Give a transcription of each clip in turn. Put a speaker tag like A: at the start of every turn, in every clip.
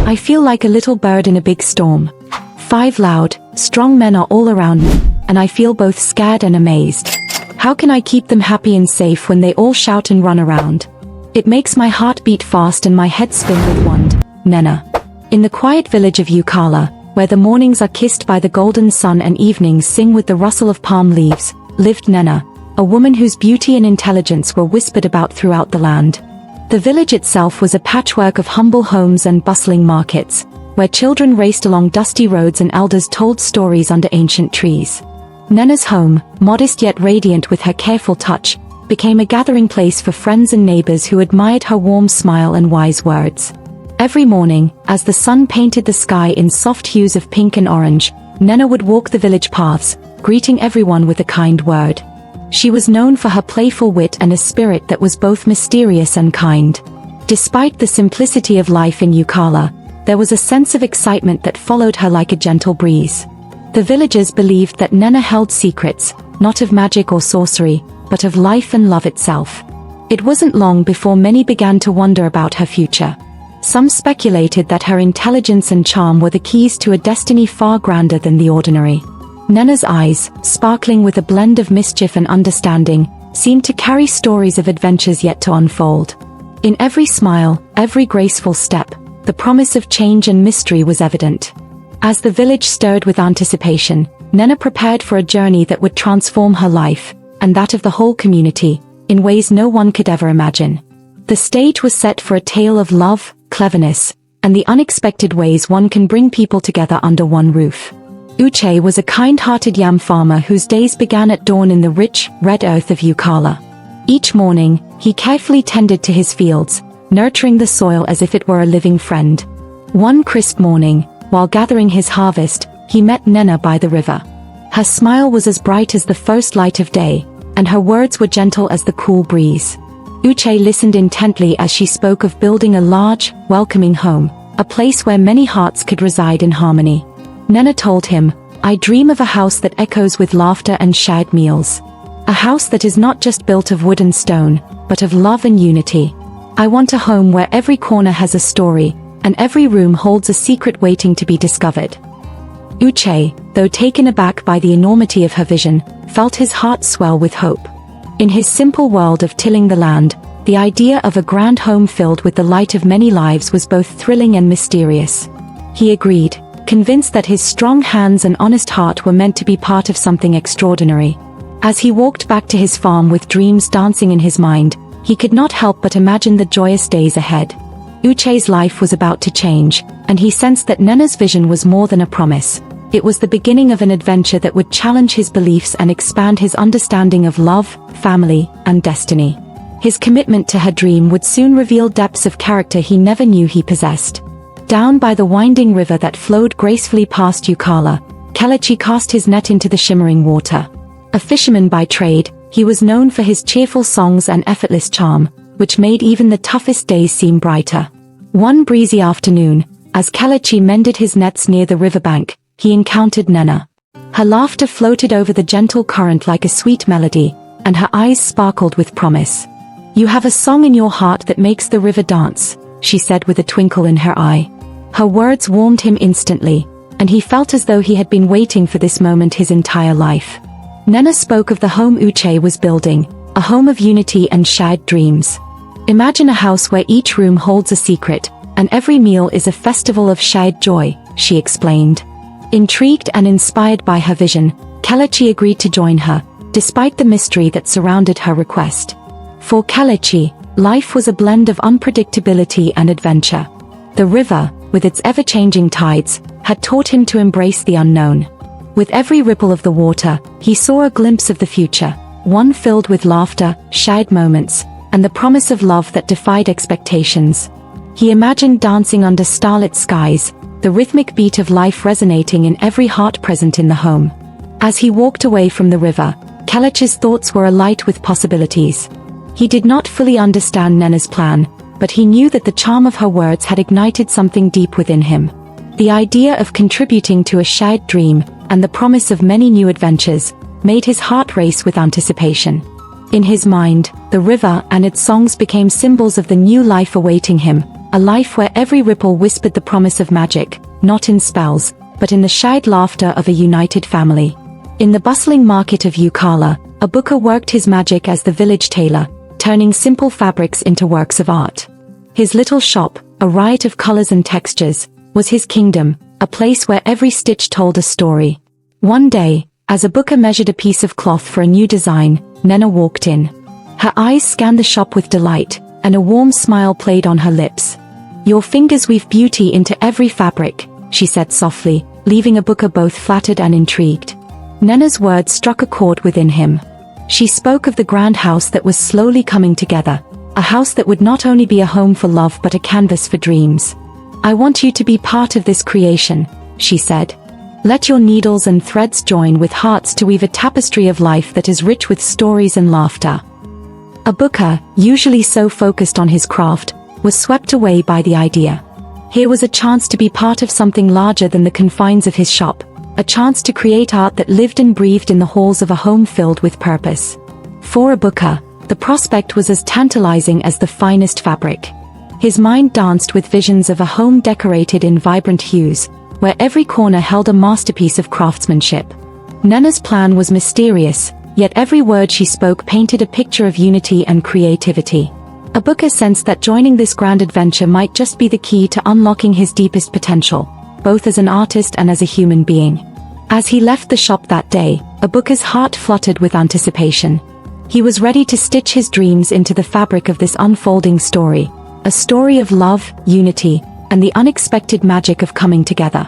A: I feel like a little bird in a big storm. 5 loud, strong men are all around me, and I feel both scared and amazed. How can I keep them happy and safe when they all shout and run around? It makes my heart beat fast and my head spin with wonder. Nena. In the quiet village of Ukala, where the mornings are kissed by the golden sun and evenings sing with the rustle of palm leaves, lived Nena, a woman whose beauty and intelligence were whispered about throughout the land. The village itself was a patchwork of humble homes and bustling markets, where children raced along dusty roads and elders told stories under ancient trees. Nena's home, modest yet radiant with her careful touch, became a gathering place for friends and neighbors who admired her warm smile and wise words. Every morning, as the sun painted the sky in soft hues of pink and orange, Nena would walk the village paths, greeting everyone with a kind word. She was known for her playful wit and a spirit that was both mysterious and kind. Despite the simplicity of life in Ukala, there was a sense of excitement that followed her like a gentle breeze. The villagers believed that Nena held secrets, not of magic or sorcery, but of life and love itself. It wasn't long before many began to wonder about her future. Some speculated that her intelligence and charm were the keys to a destiny far grander than the ordinary. Nena's eyes, sparkling with a blend of mischief and understanding, seemed to carry stories of adventures yet to unfold. In every smile, every graceful step, the promise of change and mystery was evident. As the village stirred with anticipation, Nena prepared for a journey that would transform her life, and that of the whole community, in ways no one could ever imagine. The stage was set for a tale of love, cleverness, and the unexpected ways one can bring people together under one roof. Uche was a kind-hearted yam farmer whose days began at dawn in the rich, red earth of Ukala. Each morning, he carefully tended to his fields, nurturing the soil as if it were a living friend. One crisp morning, while gathering his harvest, he met Nena by the river. Her smile was as bright as the first light of day, and her words were gentle as the cool breeze. Uche listened intently as she spoke of building a large, welcoming home, a place where many hearts could reside in harmony. Nena told him, "I dream of a house that echoes with laughter and shared meals. A house that is not just built of wood and stone, but of love and unity. I want a home where every corner has a story, and every room holds a secret waiting to be discovered." Uche, though taken aback by the enormity of her vision, felt his heart swell with hope. In his simple world of tilling the land, the idea of a grand home filled with the light of many lives was both thrilling and mysterious. He agreed, convinced that his strong hands and honest heart were meant to be part of something extraordinary. As he walked back to his farm with dreams dancing in his mind, he could not help but imagine the joyous days ahead. Uche's life was about to change, and he sensed that Nena's vision was more than a promise. It was the beginning of an adventure that would challenge his beliefs and expand his understanding of love, family, and destiny. His commitment to her dream would soon reveal depths of character he never knew he possessed. Down by the winding river that flowed gracefully past Ukala, Kelechi cast his net into the shimmering water. A fisherman by trade, he was known for his cheerful songs and effortless charm, which made even the toughest days seem brighter. One breezy afternoon, as Kelechi mended his nets near the riverbank, he encountered Nena. Her laughter floated over the gentle current like a sweet melody, and her eyes sparkled with promise. "You have a song in your heart that makes the river dance," she said with a twinkle in her eye. Her words warmed him instantly, and he felt as though he had been waiting for this moment his entire life. Nena spoke of the home Uche was building, a home of unity and shared dreams. "Imagine a house where each room holds a secret, and every meal is a festival of shared joy," she explained. Intrigued and inspired by her vision, Kelechi agreed to join her, despite the mystery that surrounded her request. For Kelechi, life was a blend of unpredictability and adventure. The river, with its ever-changing tides, had taught him to embrace the unknown. With every ripple of the water, he saw a glimpse of the future, one filled with laughter, shared moments, and the promise of love that defied expectations. He imagined dancing under starlit skies, the rhythmic beat of life resonating in every heart present in the home. As he walked away from the river, Kelechi's thoughts were alight with possibilities. He did not fully understand Nena's plan, but he knew that the charm of her words had ignited something deep within him. The idea of contributing to a shared dream, and the promise of many new adventures, made his heart race with anticipation. In his mind, the river and its songs became symbols of the new life awaiting him, a life where every ripple whispered the promise of magic, not in spells, but in the shared laughter of a united family. In the bustling market of Yukala, a booker worked his magic as the village tailor, turning simple fabrics into works of art. His little shop, a riot of colors and textures, was his kingdom, a place where every stitch told a story. One day, as a booker measured a piece of cloth for a new design, Nena walked in. Her eyes scanned the shop with delight, and a warm smile played on her lips. "Your fingers weave beauty into every fabric," she said softly, leaving a booker both flattered and intrigued. Nena's words struck a chord within him. She spoke of the grand house that was slowly coming together, a house that would not only be a home for love but a canvas for dreams. "I want you to be part of this creation," she said. "Let your needles and threads join with hearts to weave a tapestry of life that is rich with stories and laughter." A booker, usually so focused on his craft, was swept away by the idea. Here was a chance to be part of something larger than the confines of his shop, a chance to create art that lived and breathed in the halls of a home filled with purpose. For a booker, the prospect was as tantalizing as the finest fabric. His mind danced with visions of a home decorated in vibrant hues, where every corner held a masterpiece of craftsmanship. Nena's plan was mysterious, yet every word she spoke painted a picture of unity and creativity. A booker sensed that joining this grand adventure might just be the key to unlocking his deepest potential, both as an artist and as a human being. As he left the shop that day, a booker's heart fluttered with anticipation. He was ready to stitch his dreams into the fabric of this unfolding story, a story of love, unity, and the unexpected magic of coming together.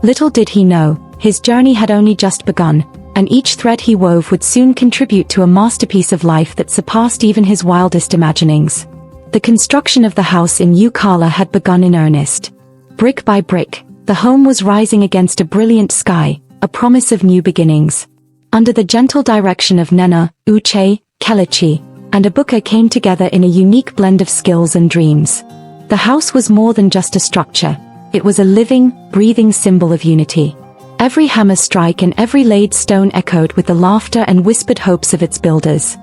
A: Little did he know, his journey had only just begun, and each thread he wove would soon contribute to a masterpiece of life that surpassed even his wildest imaginings. The construction of the house in Yukala had begun in earnest. Brick by brick, the home was rising against a brilliant sky, a promise of new beginnings. Under the gentle direction of Nena, Uche, Kelechi, and a booker came together in a unique blend of skills and dreams. The house was more than just a structure, it was a living, breathing symbol of unity. Every hammer strike and every laid stone echoed with the laughter and whispered hopes of its builders.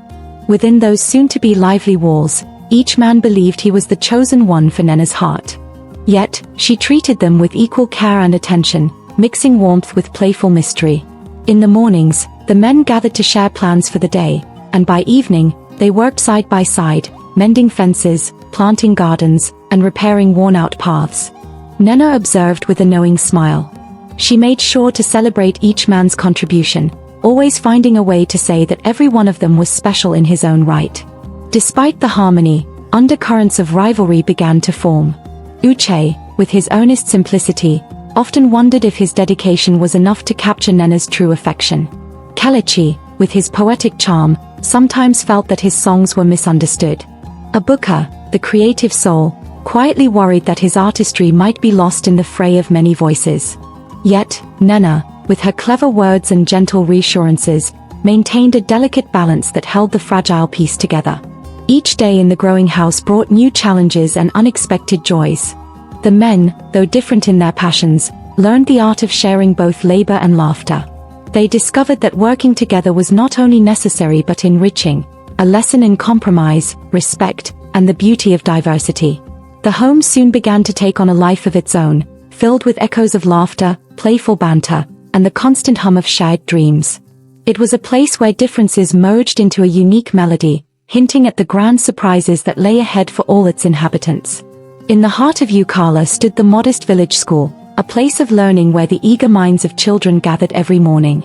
A: Within those soon-to-be lively walls, each man believed he was the chosen one for Nena's heart. Yet, she treated them with equal care and attention, mixing warmth with playful mystery. In the mornings, the men gathered to share plans for the day, and by evening, they worked side by side, mending fences, planting gardens, and repairing worn-out paths. Nena observed with a knowing smile. She made sure to celebrate each man's contribution, always finding a way to say that every one of them was special in his own right. Despite the harmony, undercurrents of rivalry began to form. Uche, with his earnest simplicity, often wondered if his dedication was enough to capture Nena's true affection. Kelechi, with his poetic charm, sometimes felt that his songs were misunderstood. A booker, the creative soul, quietly worried that his artistry might be lost in the fray of many voices. Yet, Nena, with her clever words and gentle reassurances, maintained a delicate balance that held the fragile piece together. Each day in the growing house brought new challenges and unexpected joys. The men, though different in their passions, learned the art of sharing both labor and laughter. They discovered that working together was not only necessary but enriching, a lesson in compromise, respect, and the beauty of diversity. The home soon began to take on a life of its own, filled with echoes of laughter, playful banter, and the constant hum of shared dreams. It was a place where differences merged into a unique melody, hinting at the grand surprises that lay ahead for all its inhabitants. In the heart of Yukala stood the modest village school, a place of learning where the eager minds of children gathered every morning.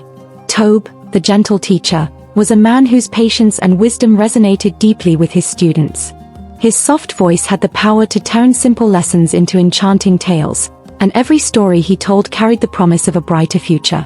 A: Tobe, the gentle teacher, was a man whose patience and wisdom resonated deeply with his students. His soft voice had the power to turn simple lessons into enchanting tales, and every story he told carried the promise of a brighter future.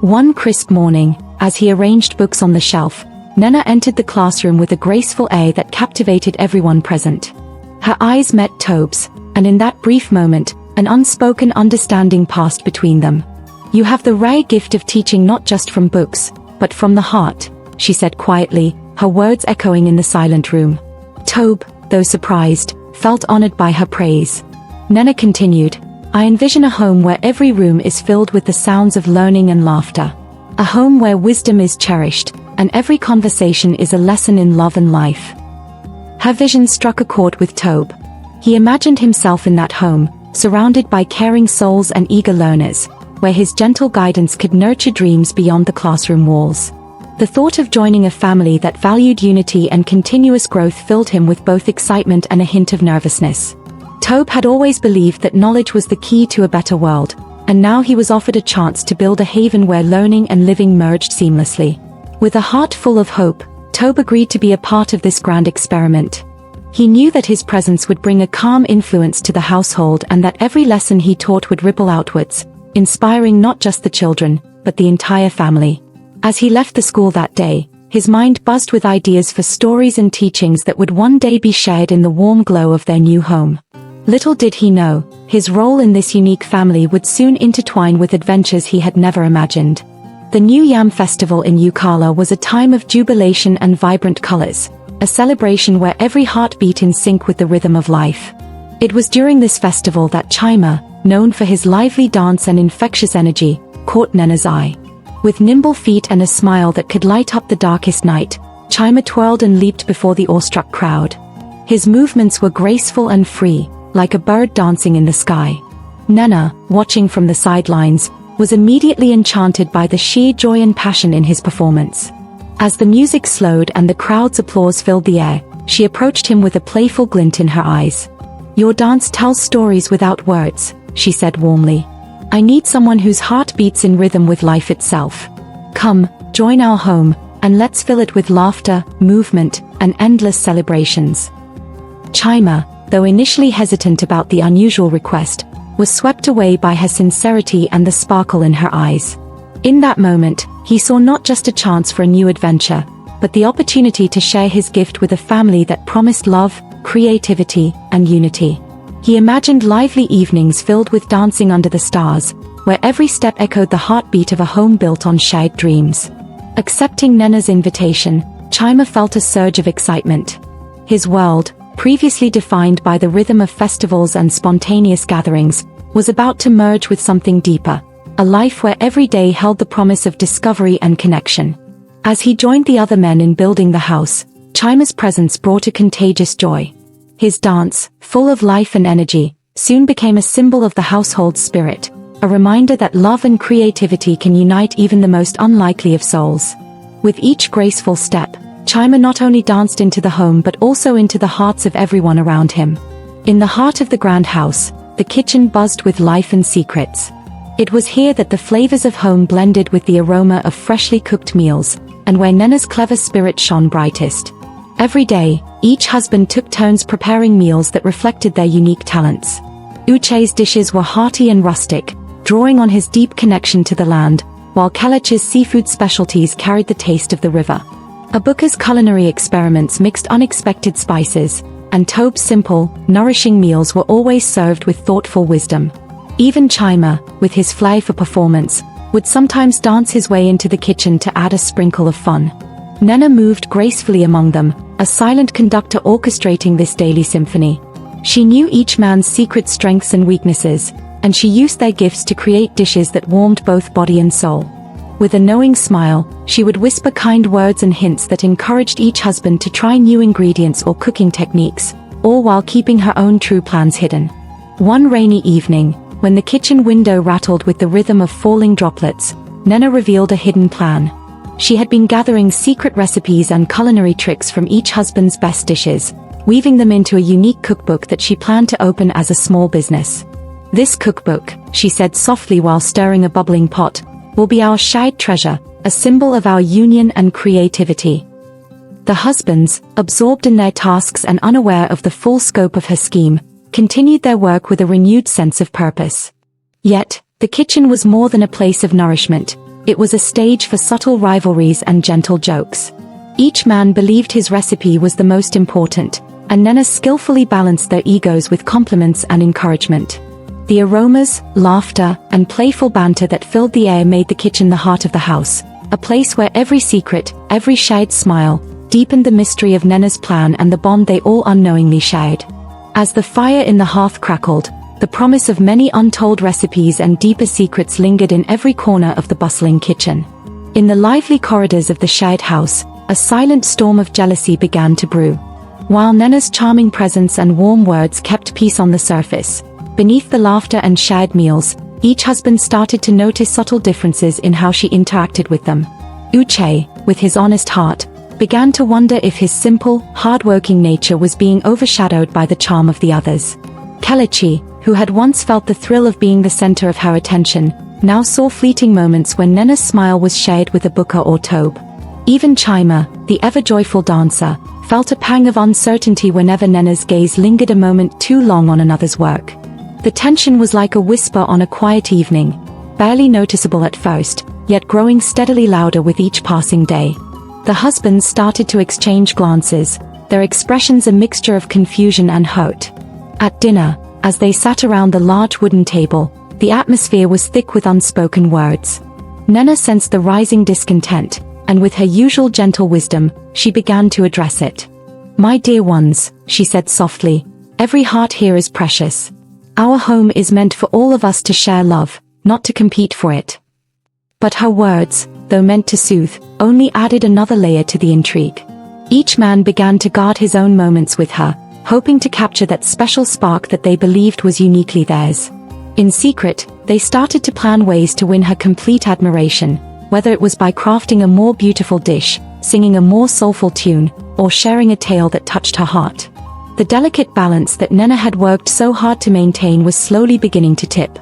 A: One crisp morning, as he arranged books on the shelf, Nena entered the classroom with a graceful air that captivated everyone present. Her eyes met Tobe's, and in that brief moment, an unspoken understanding passed between them. "You have the rare gift of teaching not just from books, but from the heart," she said quietly, her words echoing in the silent room. Tobe, though surprised, felt honored by her praise. Nena continued, "I envision a home where every room is filled with the sounds of learning and laughter. A home where wisdom is cherished, and every conversation is a lesson in love and life." Her vision struck a chord with Tobe. He imagined himself in that home, surrounded by caring souls and eager learners, where his gentle guidance could nurture dreams beyond the classroom walls. The thought of joining a family that valued unity and continuous growth filled him with both excitement and a hint of nervousness. Tobe had always believed that knowledge was the key to a better world, and now he was offered a chance to build a haven where learning and living merged seamlessly. With a heart full of hope, Tobe agreed to be a part of this grand experiment. He knew that his presence would bring a calm influence to the household and that every lesson he taught would ripple outwards, inspiring not just the children, but the entire family. As he left the school that day, his mind buzzed with ideas for stories and teachings that would one day be shared in the warm glow of their new home. Little did he know, his role in this unique family would soon intertwine with adventures he had never imagined. The New Yam Festival in Yukala was a time of jubilation and vibrant colors, a celebration where every heart beat in sync with the rhythm of life. It was during this festival that Chima, known for his lively dance and infectious energy, caught Nena's eye. With nimble feet and a smile that could light up the darkest night, Chima twirled and leaped before the awestruck crowd. His movements were graceful and free, like a bird dancing in the sky. Nena, watching from the sidelines, was immediately enchanted by the sheer joy and passion in his performance. As the music slowed and the crowd's applause filled the air, she approached him with a playful glint in her eyes. "Your dance tells stories without words," she said warmly. "I need someone whose heart beats in rhythm with life itself. Come, join our home, and let's fill it with laughter, movement, and endless celebrations." Chima, though initially hesitant about the unusual request, was swept away by her sincerity and the sparkle in her eyes. In that moment, he saw not just a chance for a new adventure, but the opportunity to share his gift with a family that promised love, creativity, and unity. He imagined lively evenings filled with dancing under the stars, where every step echoed the heartbeat of a home built on shared dreams. Accepting Nena's invitation, Chima felt a surge of excitement. His world, previously defined by the rhythm of festivals and spontaneous gatherings, was about to merge with something deeper, a life where every day held the promise of discovery and connection. As he joined the other men in building the house, Chima's presence brought a contagious joy. His dance, full of life and energy, soon became a symbol of the household's spirit, a reminder that love and creativity can unite even the most unlikely of souls. With each graceful step, Chima not only danced into the home but also into the hearts of everyone around him. In the heart of the grand house, the kitchen buzzed with life and secrets. It was here that the flavors of home blended with the aroma of freshly cooked meals, and where Nena's clever spirit shone brightest. Every day, each husband took turns preparing meals that reflected their unique talents. Uche's dishes were hearty and rustic, drawing on his deep connection to the land, while Kelech's seafood specialties carried the taste of the river. Abuka's culinary experiments mixed unexpected spices, and Tobe's simple, nourishing meals were always served with thoughtful wisdom. Even Chima, with his flair for performance, would sometimes dance his way into the kitchen to add a sprinkle of fun. Nena moved gracefully among them, a silent conductor orchestrating this daily symphony. She knew each man's secret strengths and weaknesses, and she used their gifts to create dishes that warmed both body and soul. With a knowing smile, she would whisper kind words and hints that encouraged each husband to try new ingredients or cooking techniques, all while keeping her own true plans hidden. One rainy evening, when the kitchen window rattled with the rhythm of falling droplets, Nena revealed a hidden plan. She had been gathering secret recipes and culinary tricks from each husband's best dishes, weaving them into a unique cookbook that she planned to open as a small business. "This cookbook," she said softly while stirring a bubbling pot, "will be our shared treasure, a symbol of our union and creativity." The husbands, absorbed in their tasks and unaware of the full scope of her scheme, continued their work with a renewed sense of purpose. Yet, the kitchen was more than a place of nourishment. It was a stage for subtle rivalries and gentle jokes. Each man believed his recipe was the most important, and Nena skillfully balanced their egos with compliments and encouragement. The aromas, laughter, and playful banter that filled the air made the kitchen the heart of the house, a place where every secret, every shared smile, deepened the mystery of Nena's plan and the bond they all unknowingly shared. As the fire in the hearth crackled, the promise of many untold recipes and deeper secrets lingered in every corner of the bustling kitchen. In the lively corridors of the shared house, a silent storm of jealousy began to brew. While Nena's charming presence and warm words kept peace on the surface, beneath the laughter and shared meals, each husband started to notice subtle differences in how she interacted with them. Uche, with his honest heart, began to wonder if his simple, hard-working nature was being overshadowed by the charm of the others. Kelechi, who had once felt the thrill of being the center of her attention, now saw fleeting moments when Nena's smile was shared with Ebuka or Tobe. Even Chima, the ever-joyful dancer, felt a pang of uncertainty whenever Nena's gaze lingered a moment too long on another's work. The tension was like a whisper on a quiet evening, barely noticeable at first, yet growing steadily louder with each passing day. The husbands started to exchange glances, their expressions a mixture of confusion and hurt. At dinner, as they sat around the large wooden table, the atmosphere was thick with unspoken words. Nena sensed the rising discontent, and with her usual gentle wisdom, she began to address it. "My dear ones," she said softly, "every heart here is precious. Our home is meant for all of us to share love, not to compete for it." But her words, though meant to soothe, only added another layer to the intrigue. Each man began to guard his own moments with her, hoping to capture that special spark that they believed was uniquely theirs. In secret, they started to plan ways to win her complete admiration, whether it was by crafting a more beautiful dish, singing a more soulful tune, or sharing a tale that touched her heart. The delicate balance that Nena had worked so hard to maintain was slowly beginning to tip.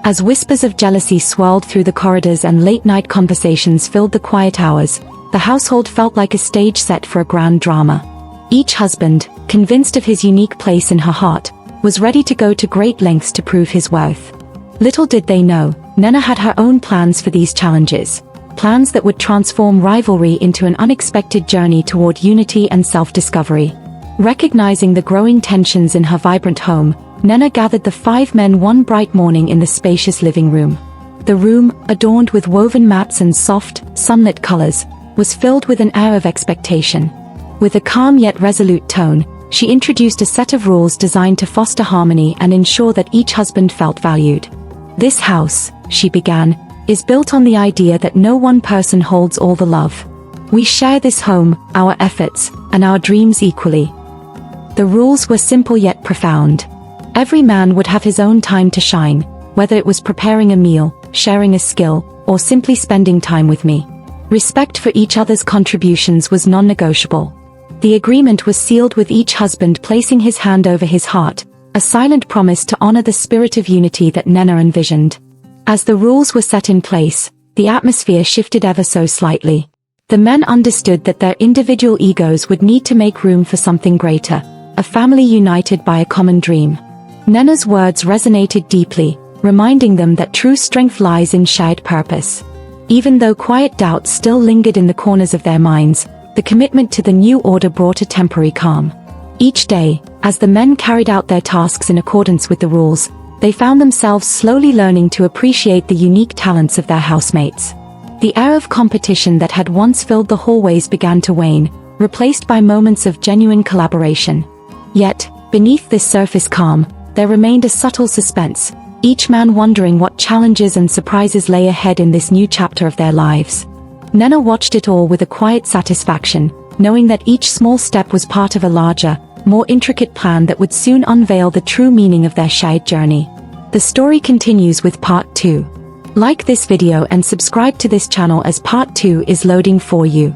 A: As whispers of jealousy swirled through the corridors and late-night conversations filled the quiet hours, the household felt like a stage set for a grand drama. Each husband, convinced of his unique place in her heart, was ready to go to great lengths to prove his worth. Little did they know, Nena had her own plans for these challenges, plans that would transform rivalry into an unexpected journey toward unity and self-discovery. Recognizing the growing tensions in her vibrant home, Nena gathered the 5 men one bright morning in the spacious living room. The room, adorned with woven mats and soft, sunlit colors, was filled with an air of expectation. With a calm yet resolute tone, she introduced a set of rules designed to foster harmony and ensure that each husband felt valued. "This house," she began, "is built on the idea that no one person holds all the love. We share this home, our efforts, and our dreams equally." The rules were simple yet profound. Every man would have his own time to shine, whether it was preparing a meal, sharing a skill, or simply spending time with me. Respect for each other's contributions was non-negotiable. The agreement was sealed with each husband placing his hand over his heart, a silent promise to honor the spirit of unity that Nena envisioned. As the rules were set in place, the atmosphere shifted ever so slightly. The men understood that their individual egos would need to make room for something greater, a family united by a common dream. Nena's words resonated deeply, reminding them that true strength lies in shared purpose. Even though quiet doubts still lingered in the corners of their minds, the commitment to the new order brought a temporary calm. Each day, as the men carried out their tasks in accordance with the rules, they found themselves slowly learning to appreciate the unique talents of their housemates. The air of competition that had once filled the hallways began to wane, replaced by moments of genuine collaboration. Yet, beneath this surface calm, there remained a subtle suspense, each man wondering what challenges and surprises lay ahead in this new chapter of their lives. Nena watched it all with a quiet satisfaction, knowing that each small step was part of a larger, more intricate plan that would soon unveil the true meaning of their shared journey. The story continues with part 2. Like this video and subscribe to this channel as part 2 is loading for you.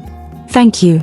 A: Thank you.